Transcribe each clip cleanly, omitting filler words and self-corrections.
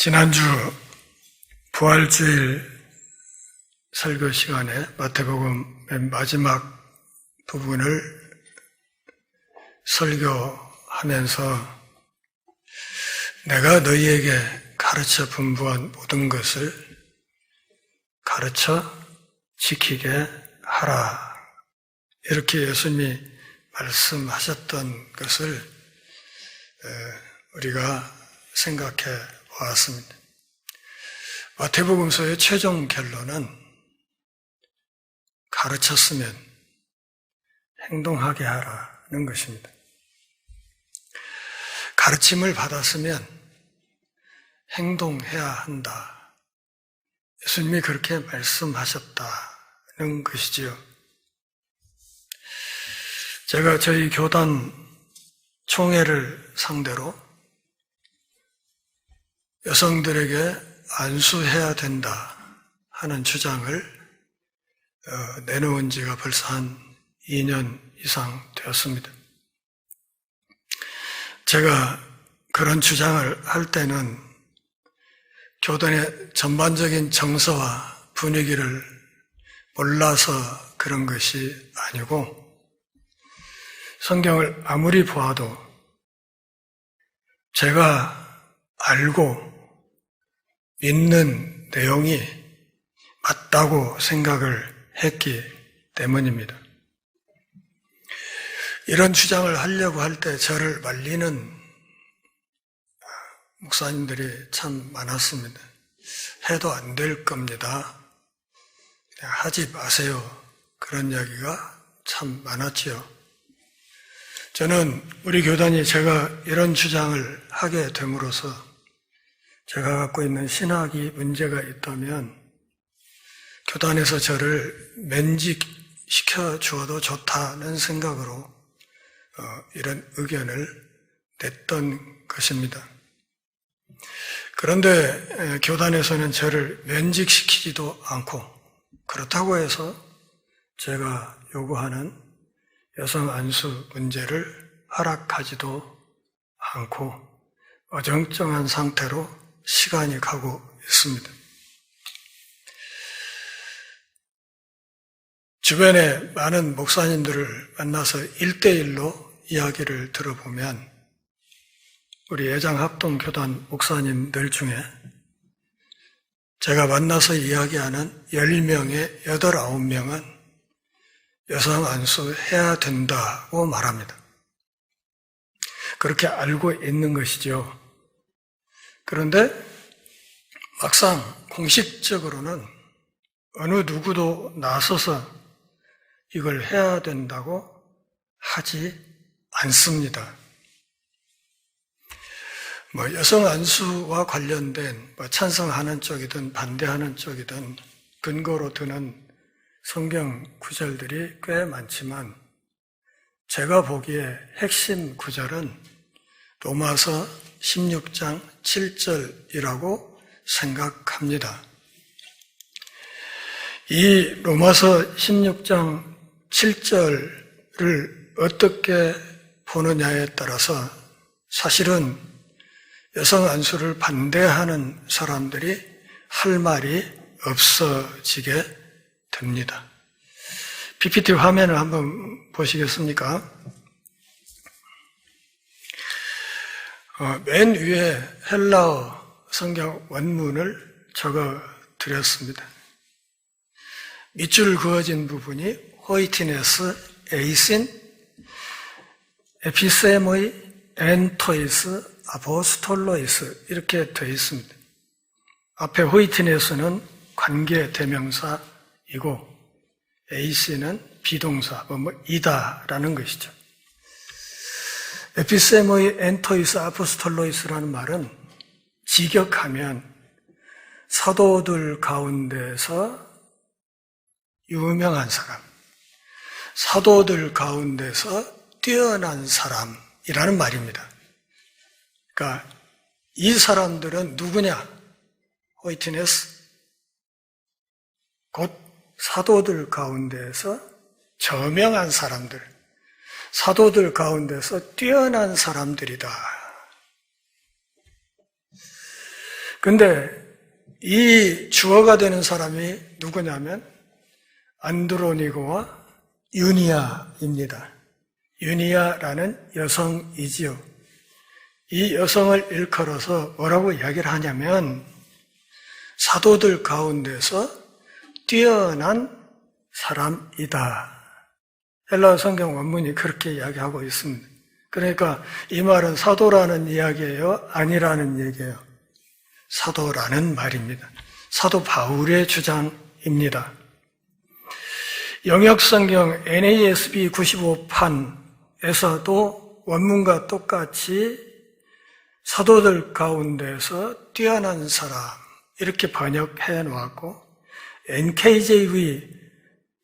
지난주 부활주일 설교 시간에 마태복음 맨 마지막 부분을 설교하면서 내가 너희에게 가르쳐 분부한 모든 것을 가르쳐 지키게 하라. 이렇게 예수님이 말씀하셨던 것을 우리가 생각해 보았습니다. 마태복음서의 최종 결론은 가르쳤으면 행동하게 하라는 것입니다. 가르침을 받았으면 행동해야 한다. 예수님이 그렇게 말씀하셨다는 것이지요. 제가 저희 교단 총회를 상대로 여성들에게 안수해야 된다 하는 주장을 내놓은 지가 벌써 한 2년 이상 되었습니다. 제가 그런 주장을 할 때는 교단의 전반적인 정서와 분위기를 몰라서 그런 것이 아니고 성경을 아무리 보아도 제가 알고 믿는 내용이 맞다고 생각을 했기 때문입니다. 이런 주장을 하려고 할 때 저를 말리는 목사님들이 참 많았습니다. 해도 안 될 겁니다. 그냥 하지 마세요. 그런 이야기가 참 많았지요. 저는 우리 교단이 제가 이런 주장을 하게 됨으로써 제가 갖고 있는 신학이 문제가 있다면 교단에서 저를 면직시켜 주어도 좋다는 생각으로 이런 의견을 냈던 것입니다. 그런데 교단에서는 저를 면직시키지도 않고 그렇다고 해서 제가 요구하는 여성 안수 문제를 허락하지도 않고 어정쩡한 상태로 시간이 가고 있습니다. 주변에 많은 목사님들을 만나서 1대1로 이야기를 들어보면 우리 애장합동교단 목사님들 중에 제가 만나서 이야기하는 10명의 8, 9명은 여성 안수해야 된다고 말합니다. 그렇게 알고 있는 것이죠. 그런데 막상 공식적으로는 어느 누구도 나서서 이걸 해야 된다고 하지 않습니다. 여성 안수와 관련된 찬성하는 쪽이든 반대하는 쪽이든 근거로 드는 성경 구절들이 꽤 많지만 제가 보기에 핵심 구절은 로마서 16장 7절이라고 생각합니다. 이 로마서 16장 7절을 어떻게 보느냐에 따라서 사실은 여성 안수를 반대하는 사람들이 할 말이 없어지게 됩니다. PPT 화면을 한번 보시겠습니까? 맨 위에 헬라어 성경 원문을 적어 드렸습니다. 밑줄 그어진 부분이 호이티네스, 에이신, 에피세모이, 엔토이스, 아포스톨로이스 이렇게 되어 있습니다. 앞에 호이티네스는 관계 대명사이고 에이신은 비동사, 이다라는 것이죠. 에피세모이, 엔토이스, 아포스톨로이스라는 말은 직역하면 사도들 가운데서 유명한 사람, 사도들 가운데서 뛰어난 사람이라는 말입니다. 그러니까 이 사람들은 누구냐? 호이티네스, 곧 사도들 가운데서 저명한 사람들, 사도들 가운데서 뛰어난 사람들이다. 근데 이 주어가 되는 사람이 누구냐면 안드로니고와 유니아입니다. 유니아라는 여성이지요. 이 여성을 일컬어서 뭐라고 이야기를 하냐면 사도들 가운데서 뛰어난 사람이다. 헬라어 성경 원문이 그렇게 이야기하고 있습니다. 그러니까 이 말은 사도라는 이야기예요? 아니라는 얘기예요? 사도라는 말입니다. 사도 바울의 주장입니다. 영역성경 NASB 95판에서도 원문과 똑같이 사도들 가운데서 뛰어난 사람 이렇게 번역해 놓았고 NKJV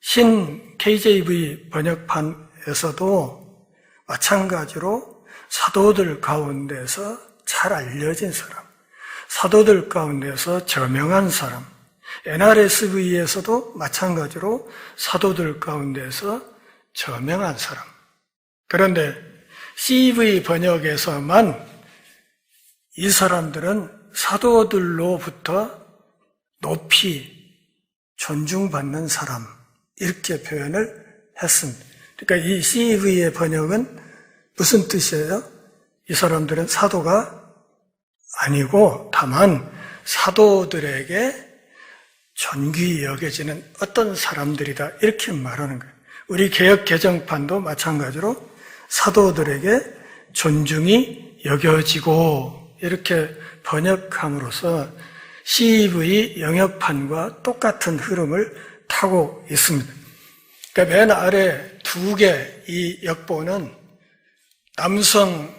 신 KJV 번역판에서도 마찬가지로 사도들 가운데서 잘 알려진 사람, 사도들 가운데서 저명한 사람, NRSV에서도 마찬가지로 사도들 가운데서 저명한 사람. 그런데 CV 번역에서만 이 사람들은 사도들로부터 높이 존중받는 사람 이렇게 표현을 했습니다. 그러니까 이 CV의 번역은 무슨 뜻이에요? 이 사람들은 사도가 아니고 다만 사도들에게 존귀히 여겨지는 어떤 사람들이다 이렇게 말하는 거예요. 우리 개역 개정판도 마찬가지로 사도들에게 존중이 여겨지고 이렇게 번역함으로써 CV 영역판과 똑같은 흐름을 타고 있습니다. 그러니까 맨 아래 두 개 이 역보는 남성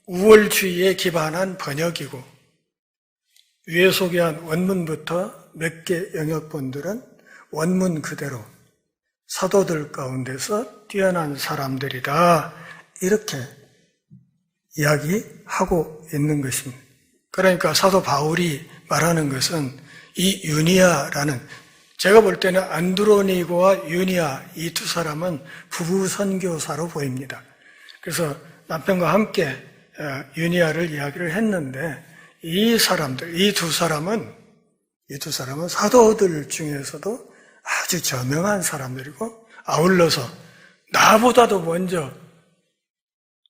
우월주의에 기반한 번역이고 위에 소개한 원문부터 몇 개 영역본들은 원문 그대로 사도들 가운데서 뛰어난 사람들이다 이렇게 이야기하고 있는 것입니다. 그러니까 사도 바울이 말하는 것은 이 유니아라는 제가 볼 때는 안드로니고와 유니아 이 두 사람은 부부 선교사로 보입니다. 그래서 남편과 함께 유니아를 이야기를 했는데 이 사람들, 이 두 사람은 사도들 중에서도 아주 저명한 사람들이고 아울러서 나보다도 먼저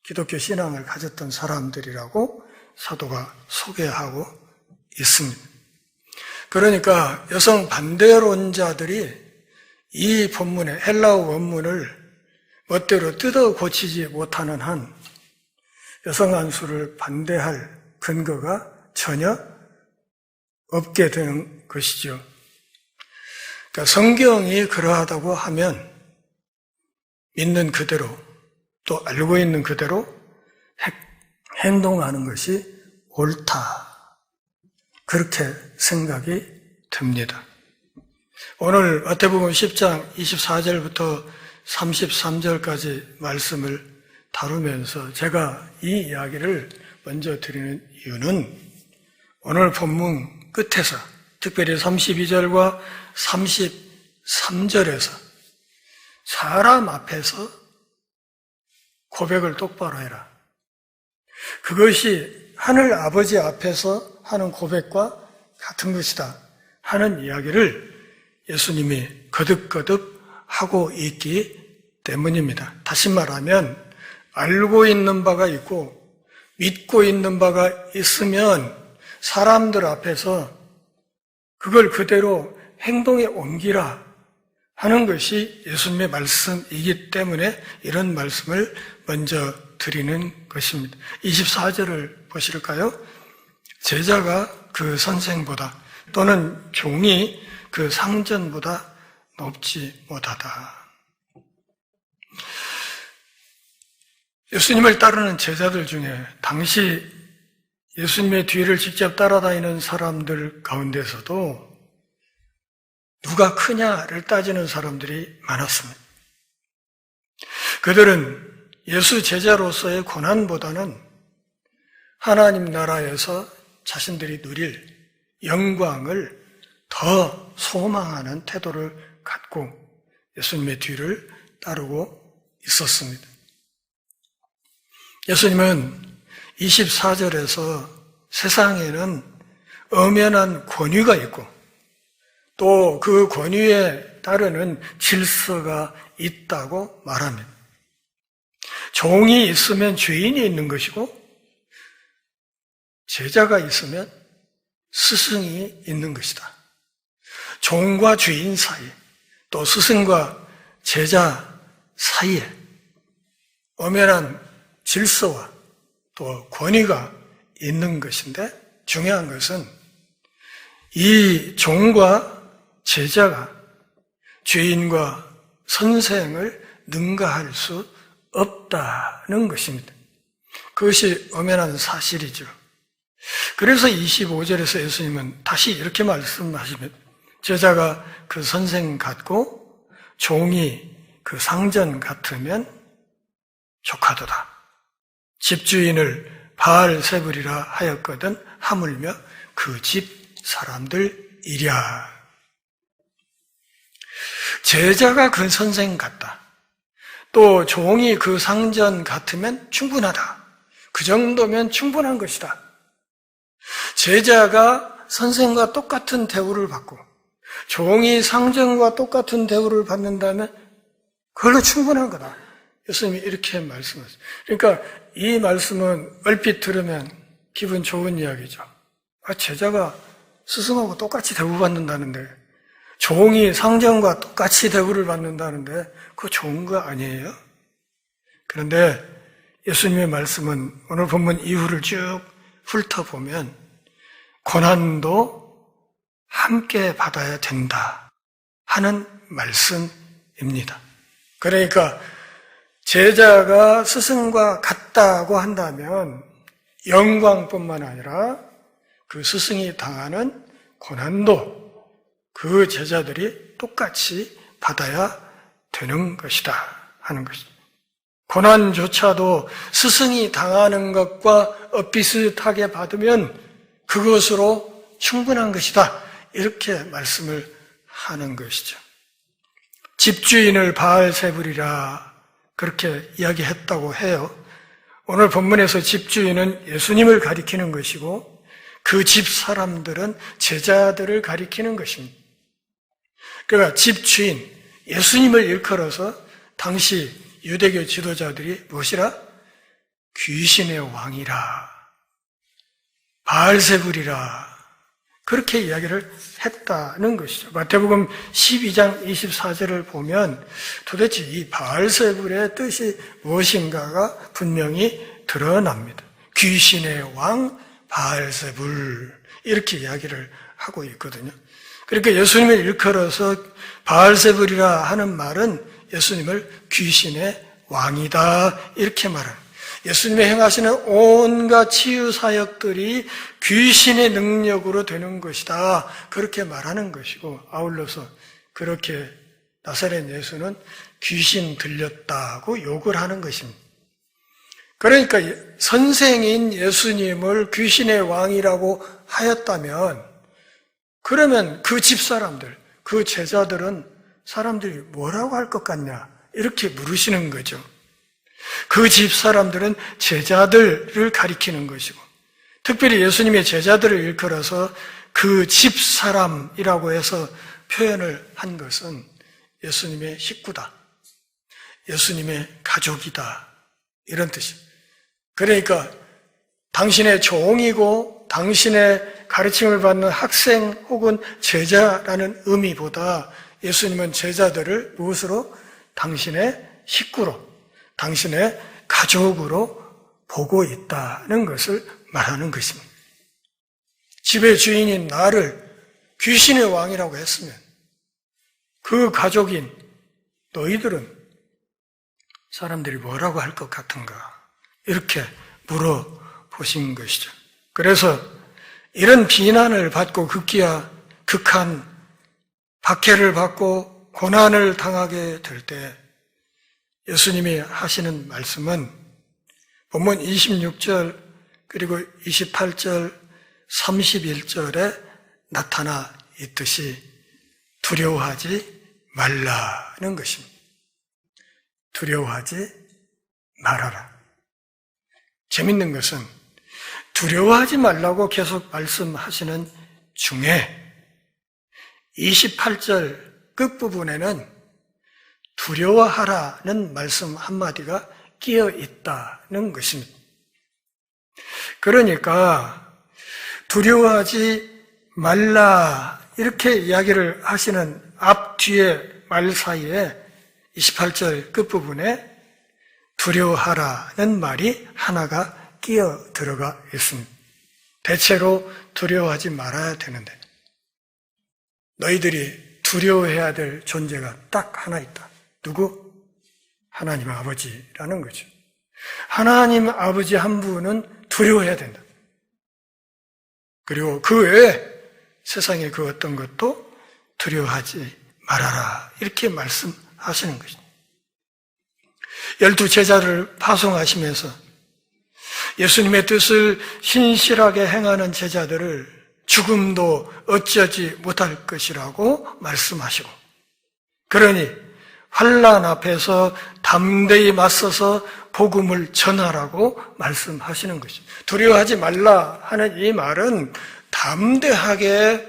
기독교 신앙을 가졌던 사람들이라고 사도가 소개하고 있습니다. 그러니까 여성 반대론자들이 이 본문의 헬라어 원문을 멋대로 뜯어 고치지 못하는 한 여성 안수를 반대할 근거가 전혀 없게 되는 것이죠. 그러니까 성경이 그러하다고 하면 믿는 그대로 또 알고 있는 그대로 행동하는 것이 옳다. 그렇게 생각이 듭니다. 오늘 마태복음 10장 24절부터 33절까지 말씀을 다루면서 제가 이 이야기를 먼저 드리는 이유는 오늘 본문 끝에서 특별히 32절과 33절에서 사람 앞에서 고백을 똑바로 해라. 그것이 하늘 아버지 앞에서 하는 고백과 같은 것이다 하는 이야기를 예수님이 거듭거듭 하고 있기 때문입니다. 다시 말하면 알고 있는 바가 있고 믿고 있는 바가 있으면 사람들 앞에서 그걸 그대로 행동에 옮기라 하는 것이 예수님의 말씀이기 때문에 이런 말씀을 먼저 드리는 것입니다. 24절을 보실까요? 제자가 그 선생보다 또는 종이 그 상전보다 높지 못하다. 예수님을 따르는 제자들 중에 당시 예수님의 뒤를 직접 따라다니는 사람들 가운데서도 누가 크냐를 따지는 사람들이 많았습니다. 그들은 예수 제자로서의 고난보다는 하나님 나라에서 자신들이 누릴 영광을 더 소망하는 태도를 갖고 예수님의 뒤를 따르고 있었습니다. 예수님은 24절에서 세상에는 엄연한 권위가 있고 또 그 권위에 따르는 질서가 있다고 말합니다. 종이 있으면 주인이 있는 것이고 제자가 있으면 스승이 있는 것이다. 종과 주인 사이, 또 스승과 제자 사이에 엄연한 질서와 또 권위가 있는 것인데, 중요한 것은 이 종과 제자가 주인과 선생을 능가할 수 없다는 것입니다. 그것이 엄연한 사실이죠. 그래서 25절에서 예수님은 다시 이렇게 말씀하십니다. 제자가 그 선생 같고 종이 그 상전 같으면 족하도다. 집주인을 바알세불이라 하였거든 하물며 그 집 사람들이랴. 제자가 그 선생 같다. 또 종이 그 상전 같으면 충분하다. 그 정도면 충분한 것이다. 제자가 선생과 똑같은 대우를 받고 종이 상전과 똑같은 대우를 받는다면 그걸로 충분한 거다. 예수님이 이렇게 말씀하셨어요. 그러니까 이 말씀은 얼핏 들으면 기분 좋은 이야기죠. 제자가 스승하고 똑같이 대우받는다는데, 종이 상전과 똑같이 대우를 받는다는데 그거 좋은 거 아니에요? 그런데 예수님의 말씀은 오늘 본문 이후를 쭉 훑어보면 고난도 함께 받아야 된다 하는 말씀입니다. 그러니까 제자가 스승과 같다고 한다면 영광뿐만 아니라 그 스승이 당하는 고난도 그 제자들이 똑같이 받아야 되는 것이다 하는 것입니다. 고난조차도 스승이 당하는 것과 비슷하게 받으면 그것으로 충분한 것이다. 이렇게 말씀을 하는 것이죠. 집주인을 바알세불이라 그렇게 이야기했다고 해요. 오늘 본문에서 집주인은 예수님을 가리키는 것이고 그 집 사람들은 제자들을 가리키는 것입니다. 그러니까 집주인, 예수님을 일컬어서 당시 유대교 지도자들이 무엇이라? 귀신의 왕이라, 바알세불이라 그렇게 이야기를 했다는 것이죠. 마태복음 12장 24절을 보면 도대체 이 바알세불의 뜻이 무엇인가가 분명히 드러납니다. 귀신의 왕 바알세불 이렇게 이야기를 하고 있거든요. 그러니까 예수님을 일컬어서 바알세불이라 하는 말은 예수님을 귀신의 왕이다 이렇게 말합니다. 예수님이 행하시는 온갖 치유 사역들이 귀신의 능력으로 되는 것이다 그렇게 말하는 것이고, 아울러서 그렇게 나사렛 예수는 귀신 들렸다고 욕을 하는 것입니다. 그러니까 선생인 예수님을 귀신의 왕이라고 하였다면 그러면 그 집사람들, 그 제자들은 사람들이 뭐라고 할 것 같냐 이렇게 물으시는 거죠. 그 집사람들은 제자들을 가리키는 것이고, 특별히 예수님의 제자들을 일컬어서 그 집사람이라고 해서 표현을 한 것은 예수님의 식구다, 예수님의 가족이다 이런 뜻입니다. 그러니까 당신의 종이고 당신의 가르침을 받는 학생 혹은 제자라는 의미보다 예수님은 제자들을 무엇으로? 당신의 식구로, 당신의 가족으로 보고 있다는 것을 말하는 것입니다. 집의 주인인 나를 귀신의 왕이라고 했으면 그 가족인 너희들은 사람들이 뭐라고 할 것 같은가 이렇게 물어보신 것이죠. 그래서 이런 비난을 받고 극한 박해를 받고 고난을 당하게 될 때 예수님이 하시는 말씀은 본문 26절 그리고 28절 31절에 나타나 있듯이 두려워하지 말라는 것입니다. 두려워하지 말아라. 재밌는 것은 두려워하지 말라고 계속 말씀하시는 중에 28절 끝부분에는 두려워하라는 말씀 한마디가 끼어 있다는 것입니다. 그러니까 두려워하지 말라 이렇게 이야기를 하시는 앞뒤의 말 사이에 28절 끝부분에 두려워하라는 말이 하나가 끼어 들어가 있습니다. 대체로 두려워하지 말아야 되는데 너희들이 두려워해야 될 존재가 딱 하나 있다. 누구? 하나님 아버지라는 거죠. 하나님 아버지 한 분은 두려워해야 된다. 그리고 그 외에 세상의 그 어떤 것도 두려워하지 말아라 이렇게 말씀하시는 것입니다. 12 제자를 파송하시면서 예수님의 뜻을 신실하게 행하는 제자들을 죽음도 어찌하지 못할 것이라고 말씀하시고 그러니 환난 앞에서 담대히 맞서서 복음을 전하라고 말씀하시는 것입니다. 두려워하지 말라 하는 이 말은 담대하게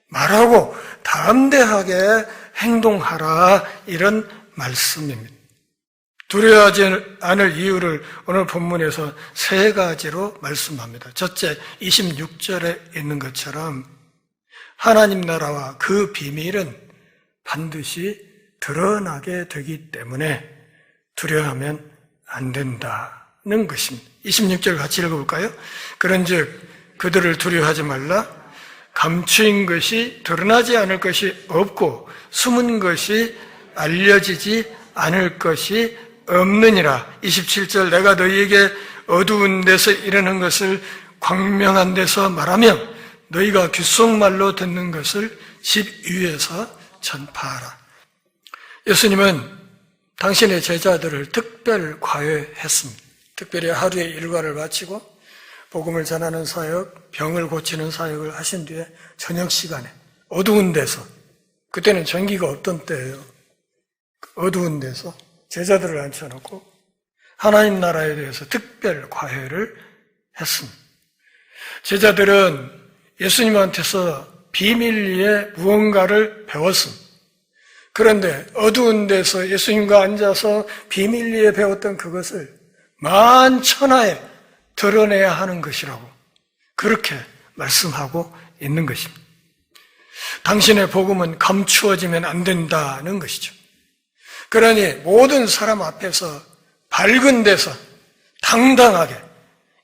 말하고 담대하게 행동하라 이런 말씀입니다. 두려워하지 않을 이유를 오늘 본문에서 세 가지로 말씀합니다. 첫째, 26절에 있는 것처럼 하나님 나라와 그 비밀은 반드시 드러나게 되기 때문에 두려워하면 안 된다는 것입니다. 26절 같이 읽어볼까요? 그런즉 그들을 두려워하지 말라. 감추인 것이 드러나지 않을 것이 없고 숨은 것이 알려지지 않을 것이 없느니라. 27절 내가 너희에게 어두운 데서 이르는 것을 광명한 데서 말하며 너희가 귓속말로 듣는 것을 집 위에서 전파하라. 예수님은 당신의 제자들을 특별 과외했습니다. 특별히 하루의 일과를 마치고 복음을 전하는 사역, 병을 고치는 사역을 하신 뒤에 저녁 시간에 어두운 데서, 그때는 전기가 없던 때예요. 어두운 데서 제자들을 앉혀놓고 하나님 나라에 대해서 특별 과외를 했습니다. 제자들은 예수님한테서 비밀리에 무언가를 배웠습니다. 그런데 어두운 데서 예수님과 앉아서 비밀리에 배웠던 그것을 만천하에 드러내야 하는 것이라고 그렇게 말씀하고 있는 것입니다. 당신의 복음은 감추어지면 안 된다는 것이죠. 그러니 모든 사람 앞에서 밝은 데서 당당하게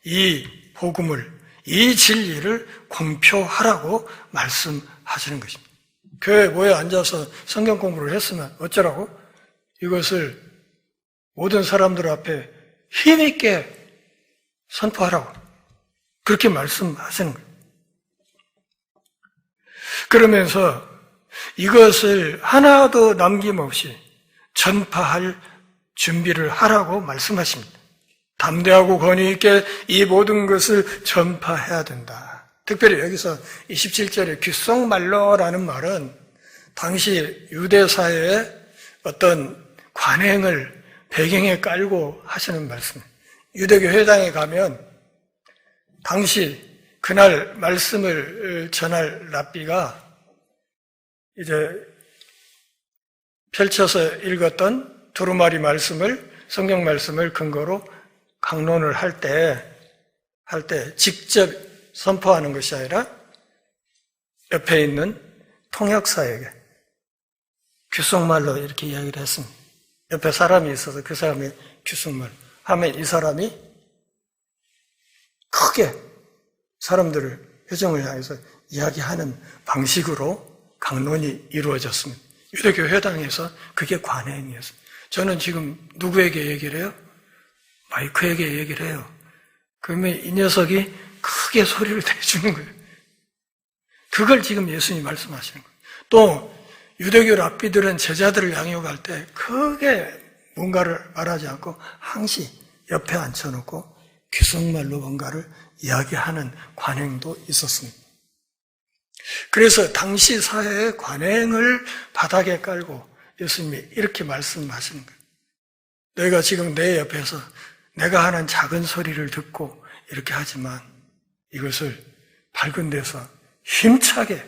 이 복음을, 이 진리를 공표하라고 말씀하시는 것입니다. 교회에 모여 앉아서 성경 공부를 했으면 어쩌라고? 이것을 모든 사람들 앞에 힘있게 선포하라고 그렇게 말씀하시는 거예요. 그러면서 이것을 하나도 남김없이 전파할 준비를 하라고 말씀하십니다. 담대하고 권위 있게 이 모든 것을 전파해야 된다. 특별히 여기서 27절에 귓속말로라는 말은 당시 유대 사회의 어떤 관행을 배경에 깔고 하시는 말씀입니다. 유대교 회당에 가면 당시 그날 말씀을 전할 랍비가 이제 펼쳐서 읽었던 두루마리 말씀을, 성경 말씀을 근거로 강론을 할 때 직접 선포하는 것이 아니라 옆에 있는 통역사에게 귓속말로 이렇게 이야기를 했습니다. 옆에 사람이 있어서 그 사람이 귓속말 하면 이 사람이 크게 사람들을 회정을 향해서 이야기하는 방식으로 강론이 이루어졌습니다. 유대교 회당에서 그게 관행이었습니다. 저는 지금 누구에게 얘기를 해요? 마이크에게 얘기를 해요. 그러면 이 녀석이 크게 소리를 내주는 거예요. 그걸 지금 예수님이 말씀하시는 거예요. 또 유대교 랍비들은 제자들을 양육할 때 크게 뭔가를 말하지 않고 항시 옆에 앉혀놓고 귓속말로 뭔가를 이야기하는 관행도 있었습니다. 그래서 당시 사회의 관행을 바닥에 깔고 예수님이 이렇게 말씀하시는 거예요. 너희가 지금 내 옆에서 내가 하는 작은 소리를 듣고 이렇게 하지만 이것을 밝은 데서 힘차게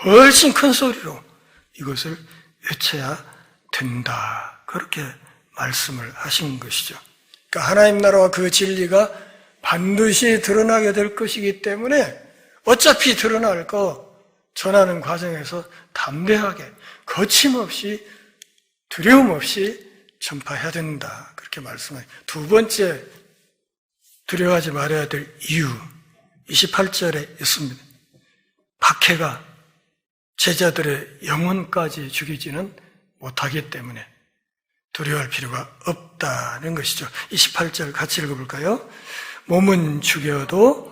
훨씬 큰 소리로 이것을 외쳐야 된다. 그렇게 말씀을 하신 것이죠. 그러니까 하나님 나라와 그 진리가 반드시 드러나게 될 것이기 때문에 어차피 드러날 거 전하는 과정에서 담대하게 거침없이 두려움 없이 전파해야 된다. 그렇게 말씀해요. 두 번째 두려워하지 말아야 될 이유 28절에 있습니다. 박해가 제자들의 영혼까지 죽이지는 못하기 때문에 두려워할 필요가 없다는 것이죠. 28절 같이 읽어볼까요? 몸은 죽여도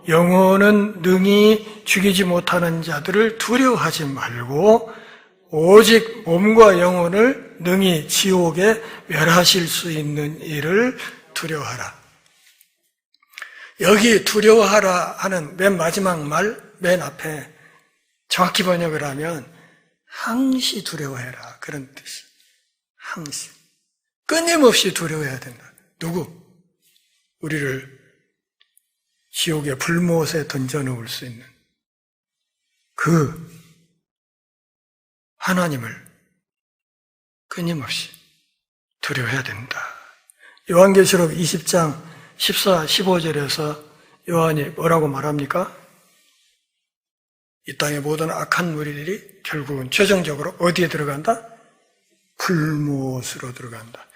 영혼은 능히 죽이지 못하는 자들을 두려워하지 말고 오직 몸과 영혼을 능히 지옥에 멸하실 수 있는 이를 두려워하라. 여기 두려워하라 하는 맨 마지막 말, 맨 앞에 정확히 번역을 하면 항시 두려워해라. 그런 뜻이에요. 항시. 끊임없이 두려워해야 된다. 누구? 우리를 지옥의 불못에 던져놓을 수 있는 그 하나님을 끊임없이 두려워해야 된다. 요한계시록 20장 14, 15절에서 요한이 뭐라고 말합니까? 이 땅의 모든 악한 무리들이 결국은 최종적으로 어디에 들어간다? 불못으로 들어간다.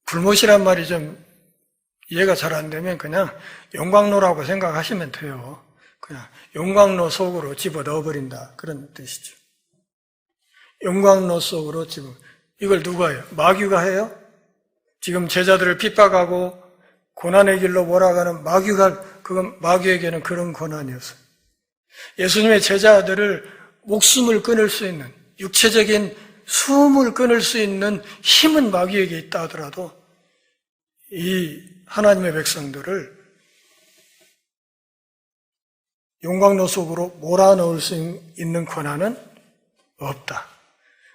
불못이란 말이 좀 이해가 잘 안 되면 그냥 용광로라고 생각하시면 돼요. 그냥 용광로 속으로 집어 넣어버린다. 그런 뜻이죠. 용광로 속으로 집어. 이걸 누가 해요? 마귀가 해요? 지금 제자들을 핍박하고 고난의 길로 몰아가는 그건 마귀에게는 그런 고난이었어요. 예수님의 제자들을 목숨을 끊을 수 있는, 육체적인 숨을 끊을 수 있는 힘은 마귀에게 있다 하더라도 이 하나님의 백성들을 용광로 속으로 몰아넣을 수 있는 권한은 없다.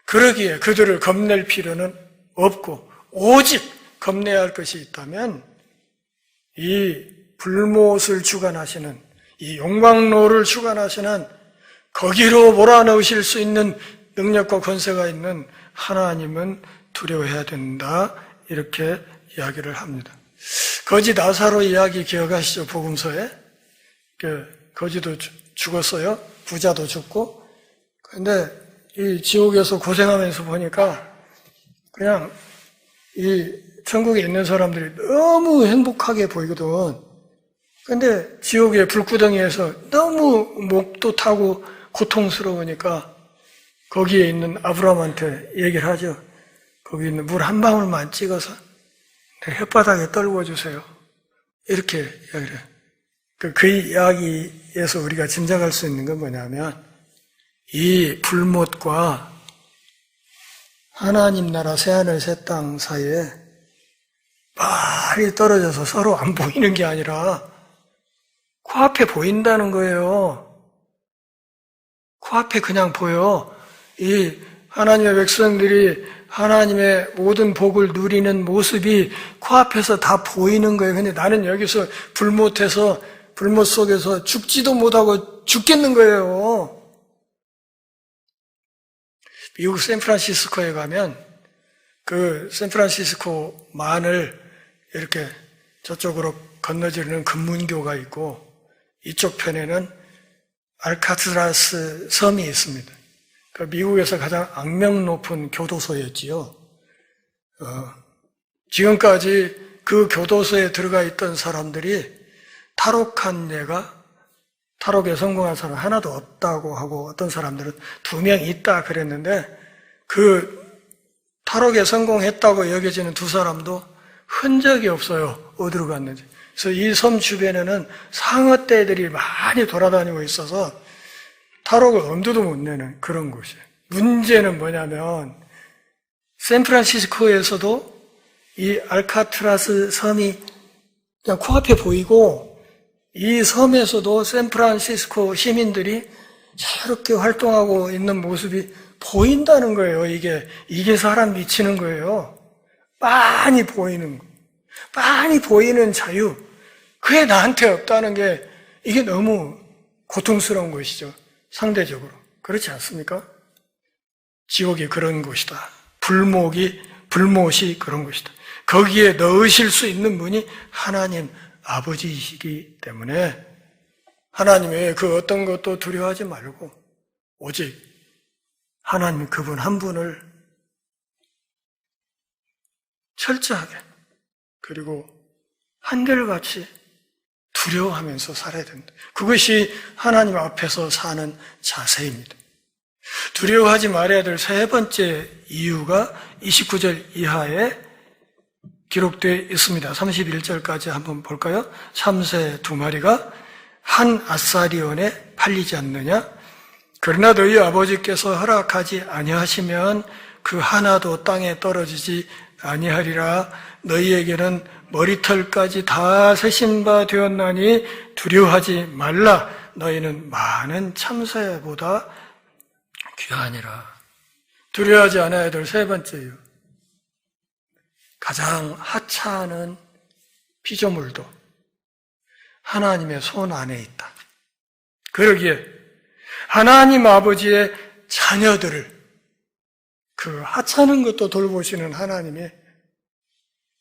그러기에 그들을 겁낼 필요는 없고 오직 겁내야 할 것이 있다면 이 불못을 주관하시는, 이 용광로를 주관하시는, 거기로 몰아넣으실 수 있는 능력과 권세가 있는 하나님은 두려워해야 된다. 이렇게 이야기를 합니다. 거지 나사로 이야기 기억하시죠? 복음서에 거지도 죽었어요. 부자도 죽고. 근데 이 지옥에서 고생하면서 보니까 그냥 이 천국에 있는 사람들이 너무 행복하게 보이거든. 근데 지옥의 불구덩이에서 너무 목도 타고 고통스러우니까 거기에 있는 아브라함한테 얘기를 하죠. 거기 있는 물 한 방울만 찍어서 내 혓바닥에 떨궈 주세요. 이렇게 이야기를 해요. 그 이야기에서 우리가 짐작할 수 있는 건 뭐냐면 이 불못과 하나님 나라 새하늘 새 땅 사이에 많이 떨어져서 서로 안 보이는 게 아니라 코앞에 보인다는 거예요. 코앞에 그냥 보여. 이 하나님의 백성들이 하나님의 모든 복을 누리는 모습이 코앞에서 다 보이는 거예요. 근데 나는 여기서 불못 속에서 죽지도 못하고 죽겠는 거예요. 미국 샌프란시스코에 가면 그 샌프란시스코만을 이렇게 저쪽으로 건너지르는 금문교가 있고 이쪽 편에는 알카트라스 섬이 있습니다. 그 미국에서 가장 악명 높은 교도소였지요. 지금까지 그 교도소에 들어가 있던 사람들이 탈옥한 예가 탈옥에 성공한 사람 하나도 없다고 하고 어떤 사람들은 2명 있다 그랬는데 그 탈옥에 성공했다고 여겨지는 2사람도 흔적이 없어요. 어디로 갔는지. 그래서 이 섬 주변에는 상어떼들이 많이 돌아다니고 있어서 탈옥을 엄두도 못 내는 그런 곳이에요. 문제는 뭐냐면 샌프란시스코에서도 이 알카트라스 섬이 그냥 코앞에 보이고 이 섬에서도 샌프란시스코 시민들이 저렇게 활동하고 있는 모습이 보인다는 거예요. 이게 사람 미치는 거예요. 많이 보이는 자유. 그게 나한테 없다는 게 이게 너무 고통스러운 것이죠. 상대적으로. 그렇지 않습니까? 지옥이 그런 곳이다. 불못이 그런 곳이다. 거기에 넣으실 수 있는 분이 하나님 아버지이시기 때문에 하나님의 그 어떤 것도 두려워하지 말고 오직 하나님 그분 한 분을 철저하게 그리고 한결같이 두려워하면서 살아야 된다. 그것이 하나님 앞에서 사는 자세입니다. 두려워하지 말아야 될 세 번째 이유가 29절 이하에 기록되어 있습니다. 31절까지 한번 볼까요? 참새 두 마리가 한 아사리온에 팔리지 않느냐? 그러나 너희 아버지께서 허락하지 아니하시면 그 하나도 땅에 떨어지지 아니하리라. 너희에게는 머리털까지 다 세신 바 되었나니 두려워하지 말라. 너희는 많은 참새보다 귀하니라. 두려워하지 않아야 될 세 번째 이유. 가장 하찮은 피조물도 하나님의 손 안에 있다. 그러기에 하나님 아버지의 자녀들을 그 하찮은 것도 돌보시는 하나님이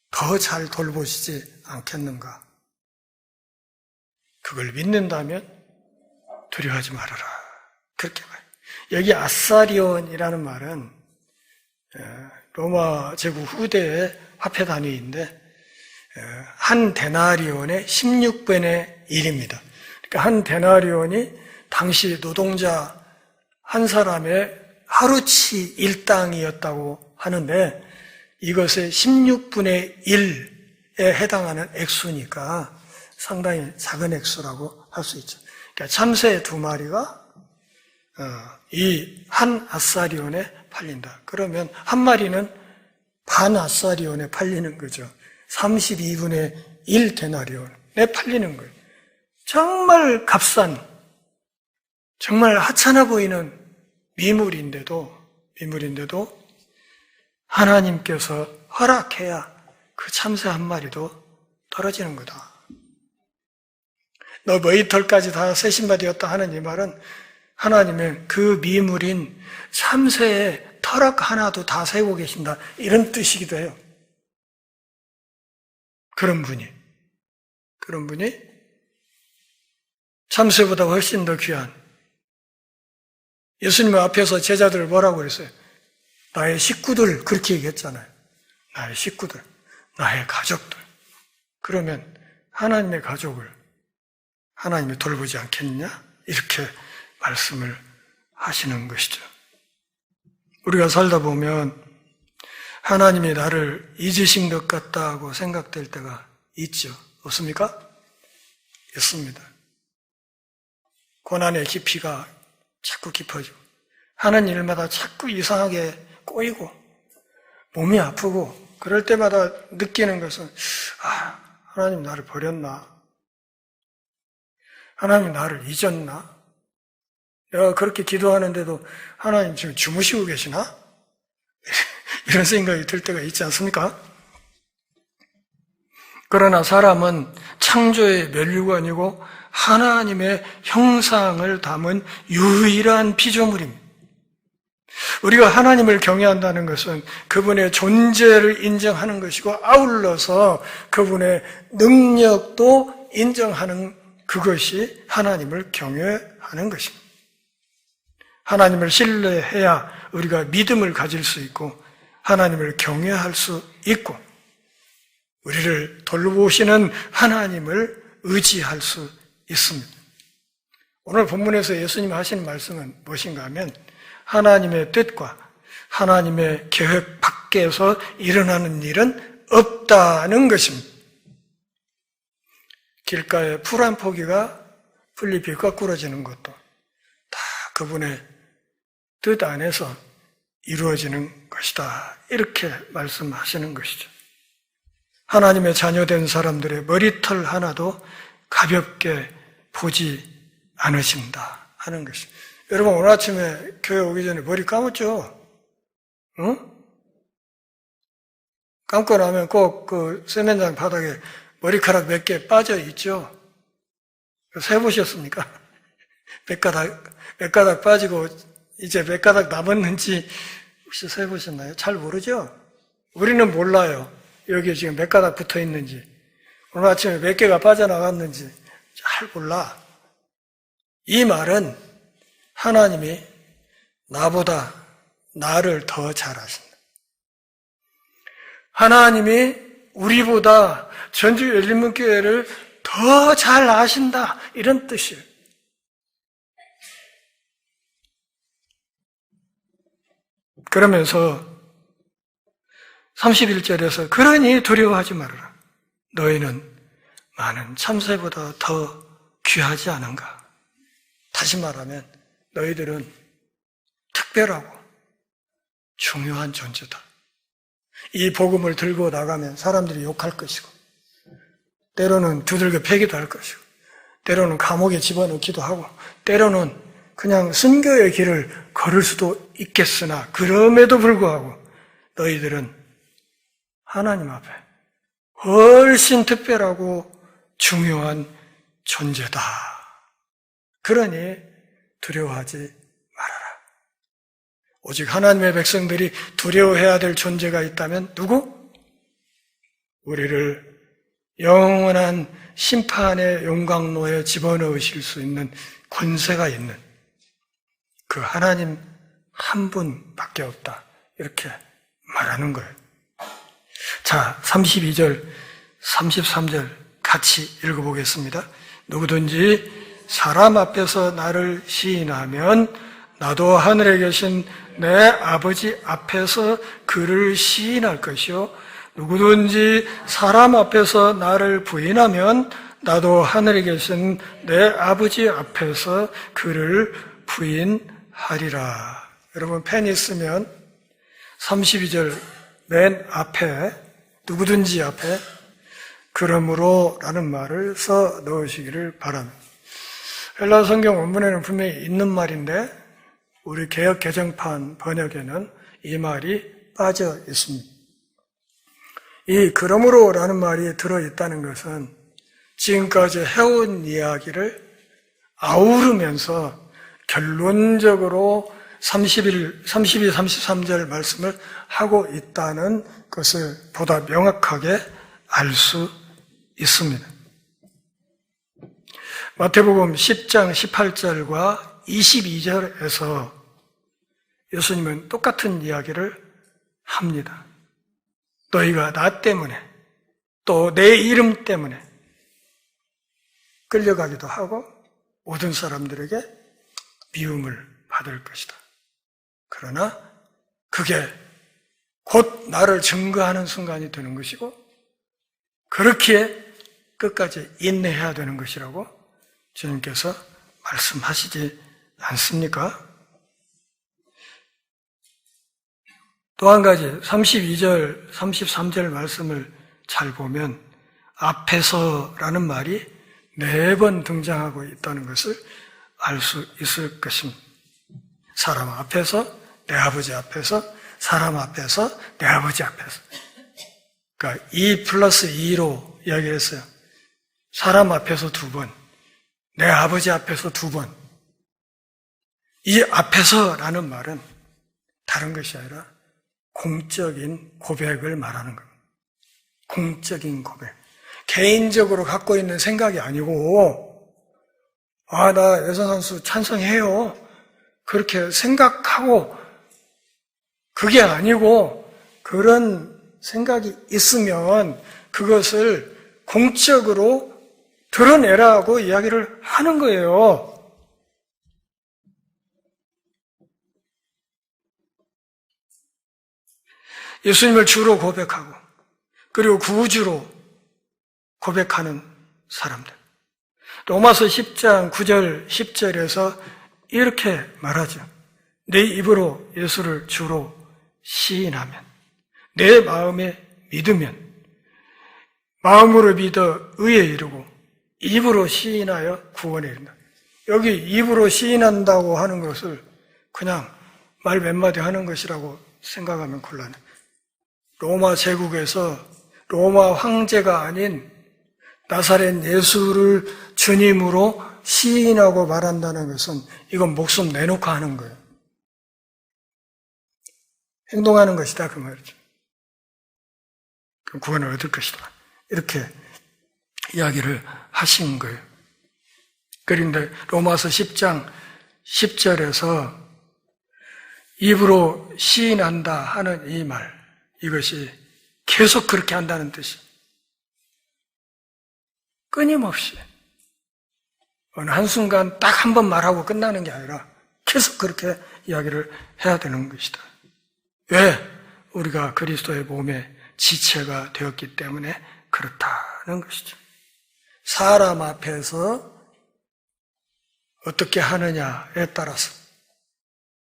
더 잘 돌보시지 않겠는가? 그걸 믿는다면 두려워하지 말아라. 그렇게 말해요. 여기 아사리온이라는 말은 로마 제국 후대의 화폐 단위인데 한 데나리온의 16분의 1입니다. 그러니까 한 데나리온이 당시 노동자 한 사람의 하루치 일당이었다고 하는데 이것의 16분의 1에 해당하는 액수니까 상당히 작은 액수라고 할 수 있죠. 그러니까 참새 두 마리가 이 한 아사리온에 팔린다. 그러면 한 마리는 반 아사리온에 팔리는 거죠. 32분의 1 데나리온에 팔리는 거예요. 정말 값싼, 정말 하찮아 보이는 미물인데도 하나님께서 허락해야 그 참새 한 마리도 떨어지는 거다. 너 머리털까지 다 세신 바 되었다 하는 이 말은 하나님은 그 미물인 참새의 털악 하나도 다 세고 계신다. 이런 뜻이기도 해요. 그런 분이 참새보다 훨씬 더 귀한 예수님 앞에서 제자들 뭐라고 그랬어요? 나의 식구들 그렇게 얘기했잖아요. 나의 식구들, 나의 가족들. 그러면 하나님의 가족을 하나님이 돌보지 않겠느냐? 이렇게 말씀을 하시는 것이죠. 우리가 살다 보면 하나님이 나를 잊으신 것 같다고 생각될 때가 있죠. 없습니까? 있습니다. 고난의 깊이가 자꾸 깊어지고 하는 일마다 자꾸 이상하게 꼬이고 몸이 아프고 그럴 때마다 느끼는 것은 하나님 나를 버렸나? 하나님 나를 잊었나? 내가 그렇게 기도하는데도 하나님 지금 주무시고 계시나? 이런 생각이 들 때가 있지 않습니까? 그러나 사람은 창조의 면류관이고 하나님의 형상을 담은 유일한 피조물입니다. 우리가 하나님을 경외한다는 것은 그분의 존재를 인정하는 것이고 아울러서 그분의 능력도 인정하는 그것이 하나님을 경외하는 것입니다. 하나님을 신뢰해야 우리가 믿음을 가질 수 있고 하나님을 경외할 수 있고 우리를 돌보시는 하나님을 의지할 수 있습니다. 오늘 본문에서 예수님 하신 말씀은 무엇인가 하면 하나님의 뜻과 하나님의 계획 밖에서 일어나는 일은 없다는 것입니다. 길가에 풀 한 포기가 풀잎이 거꾸러지는 것도 다 그분의 뜻 안에서 이루어지는 것이다. 이렇게 말씀하시는 것이죠. 하나님의 자녀된 사람들의 머리털 하나도 가볍게 보지 않으신다 하는 것입니다. 여러분 오늘 아침에 교회 오기 전에 머리 감았죠? 응? 감고 나면 꼭 그 세면장 바닥에 머리카락 몇 개 빠져 있죠? 세보셨습니까? 몇 가닥 빠지고 이제 몇 가닥 남았는지 혹시 세보셨나요? 잘 모르죠? 우리는 몰라요. 여기 지금 몇 가닥 붙어 있는지, 오늘 아침에 몇 개가 빠져나갔는지 잘 몰라. 이 말은 하나님이 나보다 나를 더 잘 아신다. 하나님이 우리보다 전주 열린문교회를 더 잘 아신다, 이런 뜻이에요. 그러면서 31절에서 그러니 두려워하지 말아라. 너희는 많은 참새보다 더 귀하지 않은가. 다시 말하면 너희들은 특별하고 중요한 존재다. 이 복음을 들고 나가면 사람들이 욕할 것이고, 때로는 두들겨 패기도 할 것이고, 때로는 감옥에 집어넣기도 하고, 때로는 그냥 순교의 길을 걸을 수도 있겠으나, 그럼에도 불구하고 너희들은 하나님 앞에 훨씬 특별하고 중요한 존재다. 그러니 두려워하지 말아라. 오직 하나님의 백성들이 두려워해야 될 존재가 있다면 누구? 우리를 영원한 심판의 용광로에 집어넣으실 수 있는 권세가 있는 그 하나님 한 분밖에 없다. 이렇게 말하는 거예요. 자, 32절, 33절 같이 읽어보겠습니다. 누구든지 사람 앞에서 나를 시인하면 나도 하늘에 계신 내 아버지 앞에서 그를 시인할 것이요, 누구든지 사람 앞에서 나를 부인하면 나도 하늘에 계신 내 아버지 앞에서 그를 부인하리라. 여러분 펜 있으면 32절 맨 앞에, 누구든지 앞에 그러므로 라는 말을 써 넣으시기를 바랍니다. 헬라 성경 원문에는 분명히 있는 말인데 우리 개역 개정판 번역에는 이 말이 빠져 있습니다. 이 그러므로 라는 말이 들어있다는 것은 지금까지 해온 이야기를 아우르면서 결론적으로 32, 33절 말씀을 하고 있다는 것을 보다 명확하게 알 수 있습니다. 마태복음 10장 18절과 22절에서 예수님은 똑같은 이야기를 합니다. 너희가 나 때문에 또 내 이름 때문에 끌려가기도 하고 모든 사람들에게 미움을 받을 것이다. 그러나 그게 곧 나를 증거하는 순간이 되는 것이고 그렇기에 끝까지 인내해야 되는 것이라고 주님께서 말씀하시지 않습니까? 또 한 가지 32절, 33절 말씀을 잘 보면 앞에서라는 말이 4번 등장하고 있다는 것을 알 수 있을 것입니다. 사람 앞에서, 내 아버지 앞에서, 사람 앞에서, 내 아버지 앞에서. 그러니까 2 플러스 2로 이야기했어요. 사람 앞에서 2번, 내 아버지 앞에서 2번. 이 앞에서라는 말은 다른 것이 아니라 공적인 고백을 말하는 겁니다. 공적인 고백. 개인적으로 갖고 있는 생각이 아니고, 나 여선 선수 찬성해요. 그렇게 생각하고, 그게 아니고, 그런 생각이 있으면 그것을 공적으로 드러내라고 이야기를 하는 거예요. 예수님을 주로 고백하고, 그리고 구주로 고백하는 사람들. 로마서 10장 9절 10절에서 이렇게 말하죠. 내 입으로 예수를 주로 시인하면, 내 마음에 믿으면, 마음으로 믿어 의에 이르고 입으로 시인하여 구원에 이른다. 여기 입으로 시인한다고 하는 것을 그냥 말 몇 마디 하는 것이라고 생각하면 곤란해. 로마 제국에서 로마 황제가 아닌 나사렛 예수를 주님으로 시인하고 말한다는 것은 이건 목숨 내놓고 하는 거예요. 행동하는 것이다 그 말이죠. 그럼 구원을 얻을 것이다. 이렇게 이야기를 하신 거예요. 그런데 로마서 10장 10절에서 입으로 시인한다 하는 이 말, 이것이 계속 그렇게 한다는 뜻이에요. 끊임없이 어느 한순간 딱 한 번 말하고 끝나는 게 아니라 계속 그렇게 이야기를 해야 되는 것이다. 왜? 우리가 그리스도의 몸의 지체가 되었기 때문에 그렇다는 것이죠. 사람 앞에서 어떻게 하느냐에 따라서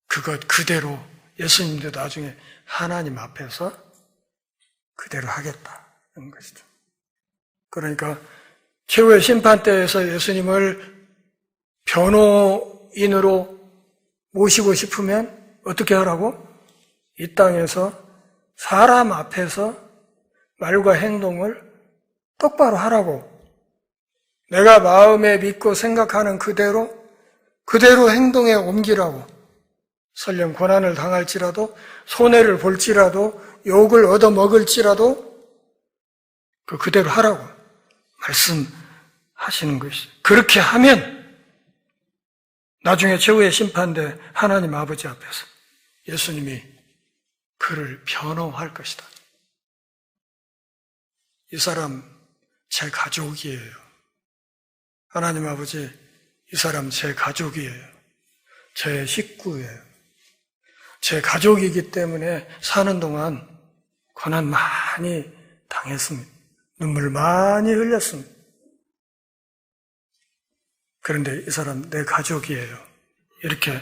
그것 그대로 예수님도 나중에 하나님 앞에서 그대로 하겠다는 것이죠. 그러니까 최후의 심판대에서 예수님을 변호인으로 모시고 싶으면 어떻게 하라고? 이 땅에서 사람 앞에서 말과 행동을 똑바로 하라고. 내가 마음에 믿고 생각하는 그대로 행동에 옮기라고. 설령 고난을 당할지라도, 손해를 볼지라도, 욕을 얻어먹을지라도 그대로 하라고 말씀하시는 것이죠. 그렇게 하면 나중에 최후의 심판대 하나님 아버지 앞에서 예수님이 그를 변호할 것이다. 이 사람 제 가족이에요. 하나님 아버지, 이 사람 제 가족이에요. 제 식구예요. 제 가족이기 때문에 사는 동안 고난 많이 당했습니다. 눈물 많이 흘렸습니다. 그런데 이 사람 내 가족이에요. 이렇게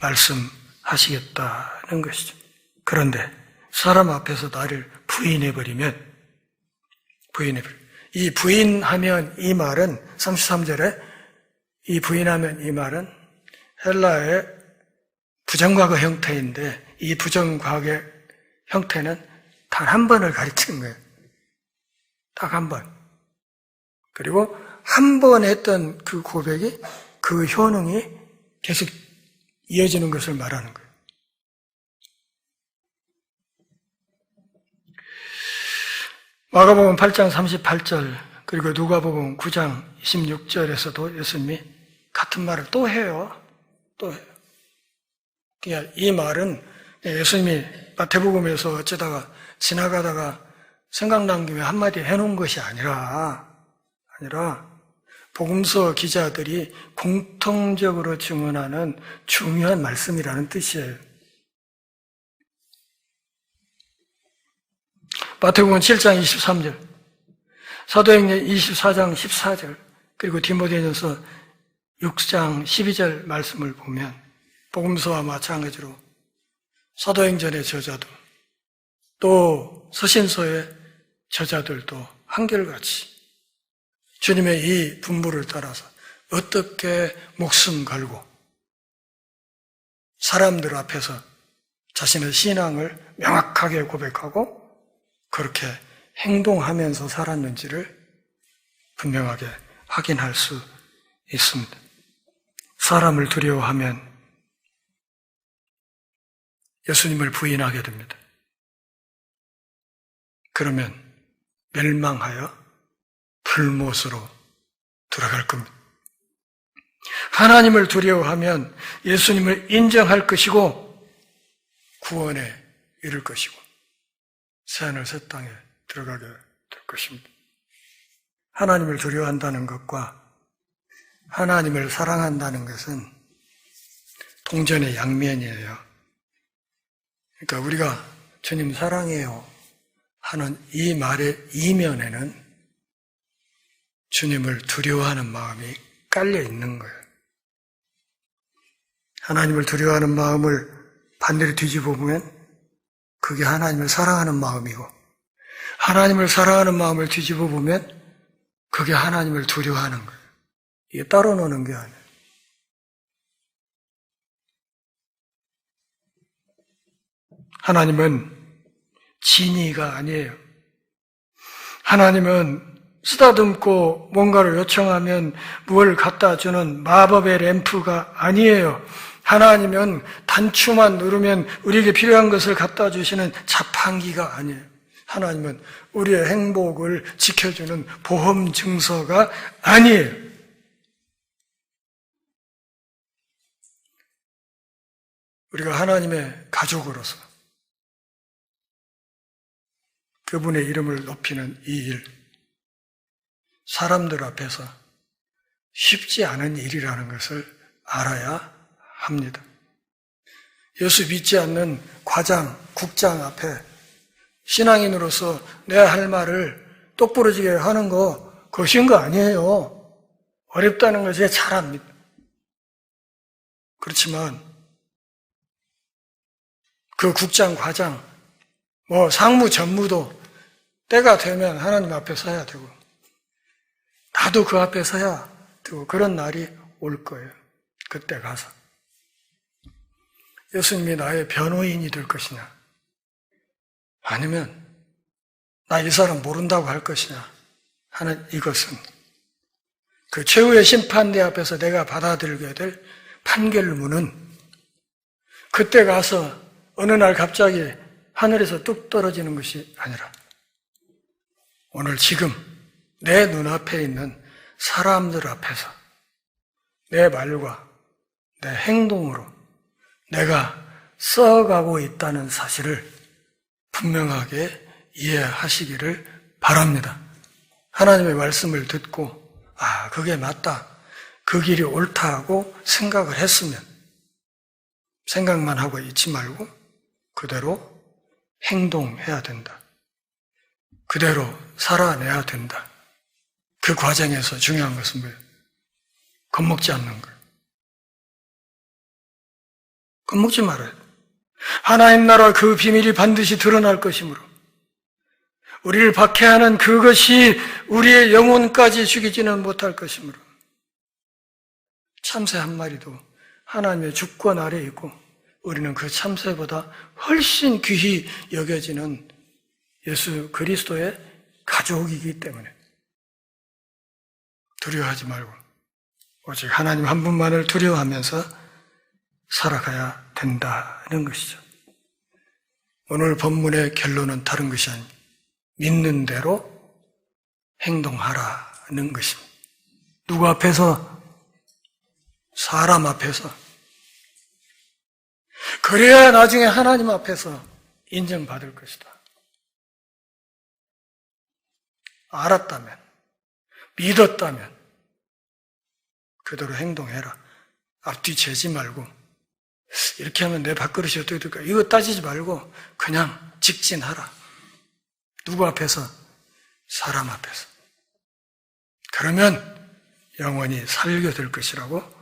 말씀하시겠다는 것이죠. 그런데 사람 앞에서 나를 부인해버리면 이 부인하면 이 말은 33절에 이 부인하면 이 말은 헬라의 부정과거 형태인데 이 부정과거 형태는 단 한 번을 가리키는 거예요. 딱 한 번. 그리고 한 번 했던 그 고백이 그 효능이 계속 이어지는 것을 말하는 거예요. 마가복음 8장 38절 그리고 누가복음 9장 26절에서도 예수님이 같은 말을 또 해요. 또 해요. 그러니까 이 말은 예수님이 마태복음에서 어쩌다가 지나가다가 생각난 김에 한마디 해놓은 것이 아니라 복음서 기자들이 공통적으로 증언하는 중요한 말씀이라는 뜻이에요. 마태복음 7장 23절, 사도행전 24장 14절, 그리고 디모데전서 6장 12절 말씀을 보면 복음서와 마찬가지로 사도행전의 저자도 또 서신서의 저자들도 한결같이 주님의 이 분부를 따라서 어떻게 목숨 걸고 사람들 앞에서 자신의 신앙을 명확하게 고백하고 그렇게 행동하면서 살았는지를 분명하게 확인할 수 있습니다. 사람을 두려워하면 예수님을 부인하게 됩니다. 그러면 멸망하여 불못으로 돌아갈 겁니다. 하나님을 두려워하면 예수님을 인정할 것이고 구원에 이를 것이고 새하늘 새 땅에 들어가게 될 것입니다. 하나님을 두려워한다는 것과 하나님을 사랑한다는 것은 동전의 양면이에요. 그러니까 우리가 주님 사랑해요 하는 이 말의 이면에는 주님을 두려워하는 마음이 깔려 있는 거예요. 하나님을 두려워하는 마음을 반대로 뒤집어 보면 그게 하나님을 사랑하는 마음이고 하나님을 사랑하는 마음을 뒤집어 보면 그게 하나님을 두려워하는 거예요. 이게 따로 노는 게 아니에요. 하나님은 진의가 아니에요. 하나님은 쓰다듬고 뭔가를 요청하면 뭘 갖다 주는 마법의 램프가 아니에요. 하나님은 단추만 누르면 우리에게 필요한 것을 갖다 주시는 자판기가 아니에요. 하나님은 우리의 행복을 지켜주는 보험 증서가 아니에요. 우리가 하나님의 가족으로서 그분의 이름을 높이는 이 일, 사람들 앞에서 쉽지 않은 일이라는 것을 알아야 합니다. 예수 믿지 않는 과장, 국장 앞에 신앙인으로서 내 할 말을 똑부러지게 하는 거 그거 쉬운 거 아니에요. 어렵다는 걸 제가 잘 압니다. 그렇지만 그 국장, 과장, 상무, 전무도 때가 되면 하나님 앞에 서야 되고 나도 그 앞에 서야 되고 그런 날이 올 거예요. 그때 가서 예수님이 나의 변호인이 될 것이냐 아니면 나 이 사람 모른다고 할 것이냐 하는 이것은 그 최후의 심판대 앞에서 내가 받아들이게 될 판결문은 그때 가서 어느 날 갑자기 하늘에서 뚝 떨어지는 것이 아니라 오늘 지금 내 눈앞에 있는 사람들 앞에서 내 말과 내 행동으로 내가 써가고 있다는 사실을 분명하게 이해하시기를 바랍니다. 하나님의 말씀을 듣고 그게 맞다, 그 길이 옳다 하고 생각을 했으면 생각만 하고 있지 말고 그대로 행동해야 된다. 그대로 살아내야 된다. 그 과정에서 중요한 것은 뭐예요? 겁먹지 않는 걸. 겁먹지 말아야 돼. 하나님 나라 그 비밀이 반드시 드러날 것이므로 우리를 박해하는 그것이 우리의 영혼까지 죽이지는 못할 것이므로 참새 한 마리도 하나님의 주권 아래에 있고 우리는 그 참새보다 훨씬 귀히 여겨지는 예수 그리스도의 가족이기 때문에 두려워하지 말고 오직 하나님 한 분만을 두려워하면서 살아가야 된다는 것이죠. 오늘 본문의 결론은 다른 것이 아닙니다. 믿는 대로 행동하라는 것입니다. 누구 앞에서? 사람 앞에서. 그래야 나중에 하나님 앞에서 인정받을 것이다. 알았다면, 믿었다면 그대로 행동해라. 앞뒤 재지 말고 이렇게 하면 내 밥그릇이 어떻게 될까? 이거 따지지 말고 그냥 직진하라. 누구 앞에서? 사람 앞에서. 그러면 영원히 살게 될 것이라고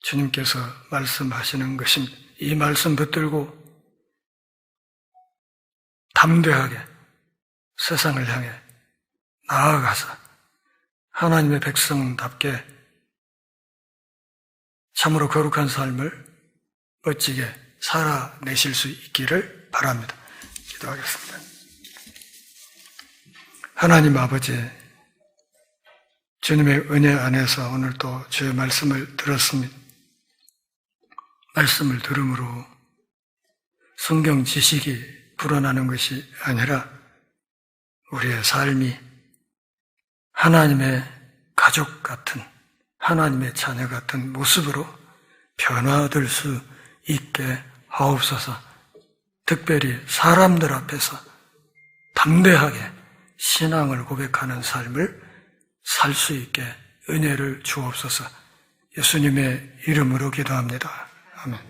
주님께서 말씀하시는 것입니다. 이 말씀 붙들고 담대하게 세상을 향해 나아가서 하나님의 백성답게 참으로 거룩한 삶을 멋지게 살아내실 수 있기를 바랍니다. 기도하겠습니다. 하나님 아버지, 주님의 은혜 안에서 오늘 또 주의 말씀을 들었습니다. 말씀을 들음으로 성경 지식이 불어나는 것이 아니라 우리의 삶이 하나님의 가족 같은, 하나님의 자녀 같은 모습으로 변화될 수 있게 하옵소서. 특별히 사람들 앞에서 담대하게 신앙을 고백하는 삶을 살 수 있게 은혜를 주옵소서. 예수님의 이름으로 기도합니다. 아멘.